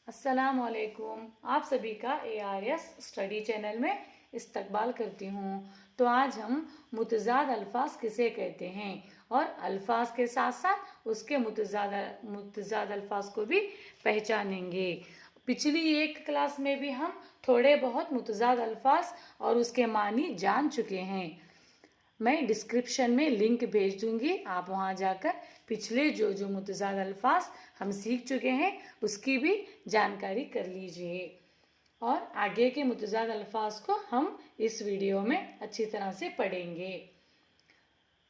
अस्सलामुअलैकुम। आप सभी का ARS स्टडी चैनल में इस्तकबाल करती हूँ। तो आज हम मुतज़ाद अल्फाज किसे कहते हैं और अल्फाज के साथ साथ उसके मुतज़ाद अल्फाज को भी पहचानेंगे। पिछली एक क्लास में भी हम थोड़े बहुत मुतज़ाद अल्फाज और उसके मानी जान चुके हैं। मैं डिस्क्रिप्शन में लिंक भेज दूंगी, आप वहाँ जाकर पिछले जो मुतज़ाद अल्फाज हम सीख चुके हैं उसकी भी जानकारी कर लीजिए और आगे के मुतज़ाद अल्फाज को हम इस वीडियो में अच्छी तरह से पढ़ेंगे।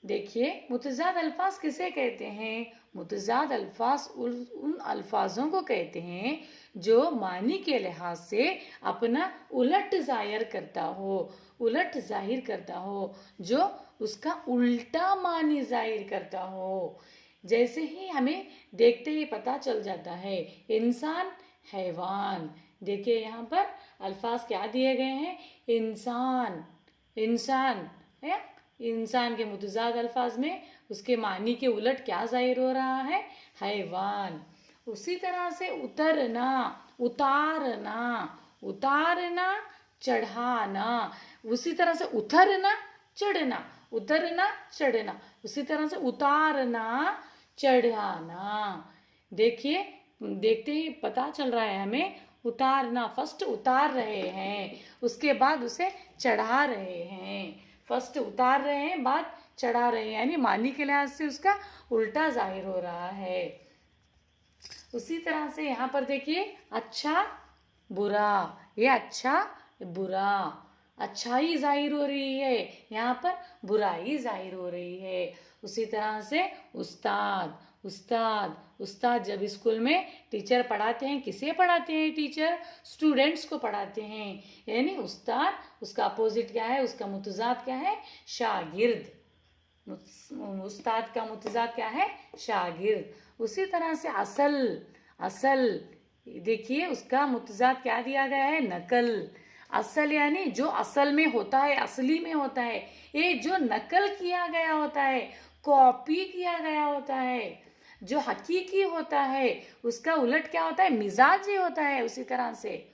देखिए, मुतज़ाद अल्फाज किसे कहते हैं? मुतज़ाद अल्फाज उन अल्फाजों को कहते हैं जो मानी के लिहाज से अपना उलट ज़ाहिर करता हो, जो उसका उल्टा मानी ज़ाहिर करता हो। जैसे ही हमें देखते ही पता चल जाता है इंसान, हैवान। देखिए यहाँ पर अल्फाज क्या दिए गए हैं? इंसान है। इंसान के मुतज़ाद अल्फाज में उसके मानी के उलट क्या जाहिर हो रहा है? हैवान। उसी तरह से उतारना, चढ़ाना। उसी तरह से उतरना, चढ़ना। उसी तरह से उतारना, चढ़ाना। देखिए, देखते ही पता चल रहा है हमें उतारना, फर्स्ट उतार रहे हैं, उसके बाद उसे चढ़ा रहे हैं। फर्स्ट उतार रहे हैं, बाद चढ़ा रहे हैं, यानी मानी के लिहाज से उसका उल्टा जाहिर हो रहा है। उसी तरह से यहाँ पर देखिए, अच्छा बुरा, ये अच्छा बुरा, अच्छाई जाहिर हो रही है, यहाँ पर बुराई जाहिर हो रही है। उसी तरह से उस्ताद जब स्कूल में टीचर पढ़ाते हैं, किसे पढ़ाते हैं? टीचर स्टूडेंट्स को पढ़ाते हैं, यानी उस्ताद, उसका अपोजिट क्या है? उसका मुतज़ाद क्या है? शागिर्द। उस्ताद का मुतज़ाद क्या है? शागिर्द। उसी तरह से असल, देखिए उसका मुतज़ाद क्या दिया गया है? नकल। असल यानी जो असल में होता है, असली में होता है। ये जो नकल किया गया होता है, कॉपी किया गया होता है, जो हकीकी होता है, उसका उलट क्या होता है? मिजाजी होता है। उसी तरह से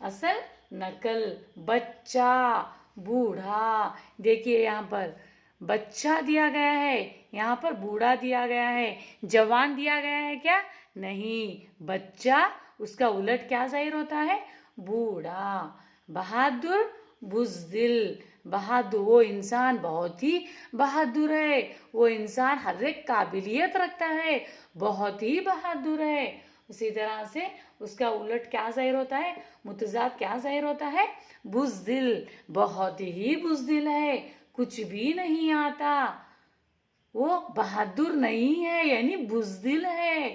असल, नकल। बच्चा, बूढ़ा। देखिए यहाँ पर बच्चा दिया गया है, यहाँ पर बूढ़ा दिया गया है। जवान दिया गया है क्या? नहीं, बच्चा, उसका उलट क्या जाहिर होता है? बूढ़ा। बहादुर, बुज़दिल। बहादुर, वो इंसान बहुत ही बहादुर है, वो इंसान हर एक काबिलियत रखता है, बहुत ही बहादुर है। उसी तरह से उसका उलट क्या जाहिर होता है? मुतज़ाद क्या जाहिर होता है? बुज़दिल, बहुत ही बुज़दिल है, कुछ भी नहीं आता, वो बहादुर नहीं है, यानी बुज़दिल है।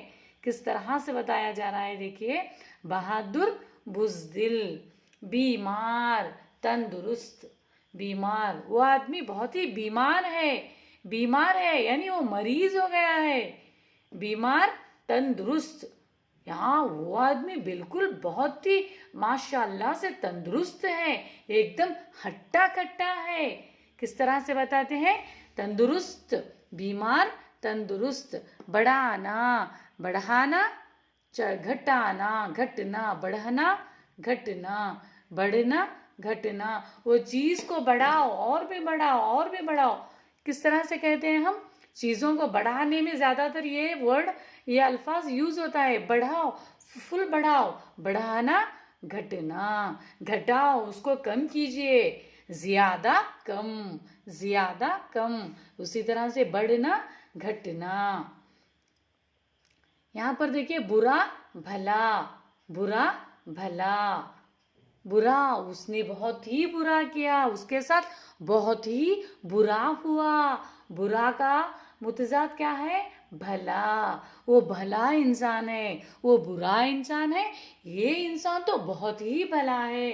किस तरह से बताया जा रहा है? देखिए, बहादुर, बुज़दिल। बीमार, तंदुरुस्त। बीमार, वो आदमी बहुत ही बीमार है, यानी वो मरीज हो गया है। बीमार, तंदुरुस्त, यहाँ वो आदमी बिल्कुल बहुत ही माशाल्लाह से तंदुरुस्त है, एकदम हट्टा कट्टा है। किस तरह से बताते हैं? तंदुरुस्त, बीमार, तंदुरुस्त। बढ़ाना, घटाना, घटना, बढ़ना, घटना, बढ़ना, घटना। वो चीज को बढ़ाओ, और भी बढ़ाओ। किस तरह से कहते हैं हम? चीजों को बढ़ाने में ज्यादातर ये अल्फाज यूज होता है। बढ़ाओ, फुल बढ़ाओ, बढ़ाना, घटना, घटाओ, उसको कम कीजिए, ज्यादा कम। उसी तरह से बढ़ना, घटना। यहाँ पर देखिए, बुरा भला। बुरा, उसने बहुत ही बुरा किया, उसके साथ बहुत ही बुरा हुआ। बुरा का मुतज़ाद क्या है? भला। वो भला इंसान है, वो बुरा इंसान है, ये इंसान तो बहुत ही भला है।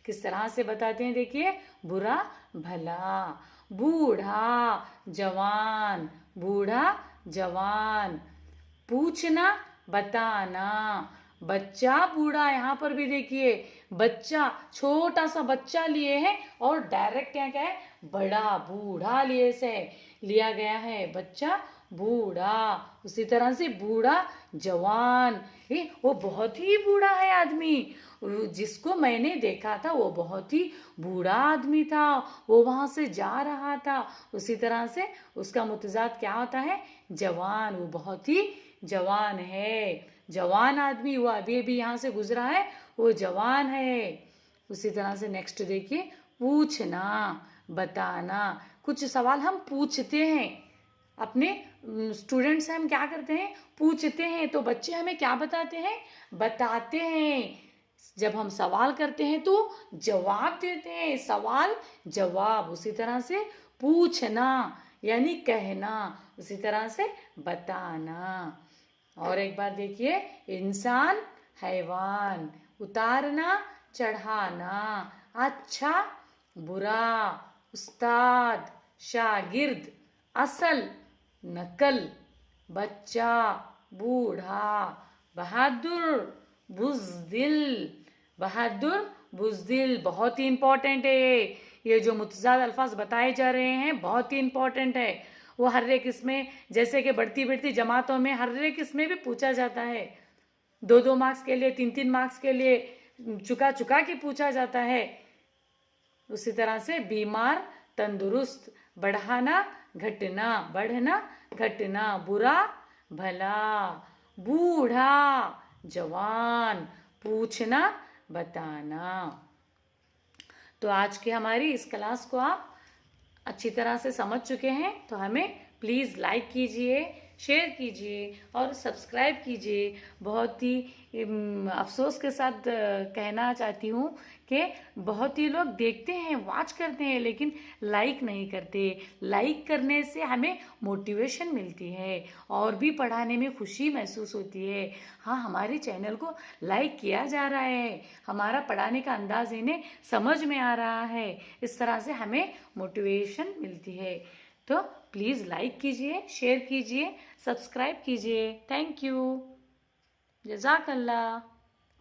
किस तरह से बताते हैं? देखिए, बुरा भला। बूढ़ा जवान। पूछना, बताना। बच्चा, बूढ़ा। यहाँ पर भी देखिए, बच्चा, छोटा सा बच्चा लिए है और डायरेक्ट क्या है? बड़ा, बूढ़ा लिया गया है। बच्चा, बूढ़ा। उसी तरह से बूढ़ा जवान। वो बहुत ही बूढ़ा है आदमी, जिसको मैंने देखा था वो बहुत ही बूढ़ा आदमी था, वो वहां से जा रहा था। उसी तरह से उसका मुतजाद क्या होता है? जवान। वो बहुत ही जवान है, जवान आदमी। वो अभी अभी यहाँ से गुजरा है, वो जवान है। उसी तरह से नेक्स्ट देखिए, पूछना, बताना। कुछ सवाल हम पूछते हैं अपने स्टूडेंट से, हम क्या करते हैं? पूछते हैं। तो बच्चे हमें क्या बताते हैं? बताते हैं। जब हम सवाल करते हैं तो जवाब देते हैं, सवाल जवाब। उसी तरह से पूछना यानी कहना, उसी तरह से बताना। और एक बार देखिए, इंसान, हैवान, उतारना, चढ़ाना, अच्छा, बुरा, उस्ताद, शागिर्द, असल, नकल, बच्चा, बूढ़ा, बहादुर, बुज़दिल। बहादुर, बुज़दिल बहुत ही इंपॉर्टेंट है। ये जो मुतज़ाद अल्फाज बताए जा रहे हैं बहुत ही इंपॉर्टेंट है। वो हर एक इसमें, जैसे कि बढ़ती बढ़ती जमातों में हर एक इसमें भी पूछा जाता है। 2-2 मार्क्स के लिए, 3-3 मार्क्स के लिए चुका चुका के पूछा जाता है। उसी तरह से बीमार, तंदुरुस्त, बढ़ाना, घटना, बढ़ना, घटना, बुरा, भला, बूढ़ा, जवान, पूछना, बताना। तो आज की हमारी इस क्लास को आप अच्छी तरह से समझ चुके हैं, तो हमें प्लीज़ लाइक कीजिए, शेयर कीजिए और सब्सक्राइब कीजिए। बहुत ही अफसोस के साथ कहना चाहती हूँ कि बहुत ही लोग देखते हैं, वॉच करते हैं, लेकिन लाइक नहीं करते। लाइक करने से हमें मोटिवेशन मिलती है और भी पढ़ाने में खुशी महसूस होती है। हाँ, हमारे चैनल को लाइक किया जा रहा है, हमारा पढ़ाने का अंदाज इन्हें समझ में आ रहा है। इस तरह से हमें मोटिवेशन मिलती है। तो प्लीज़ लाइक कीजिए, शेयर कीजिए, सब्सक्राइब कीजिए। Thank you. जज़ाकल्लाह।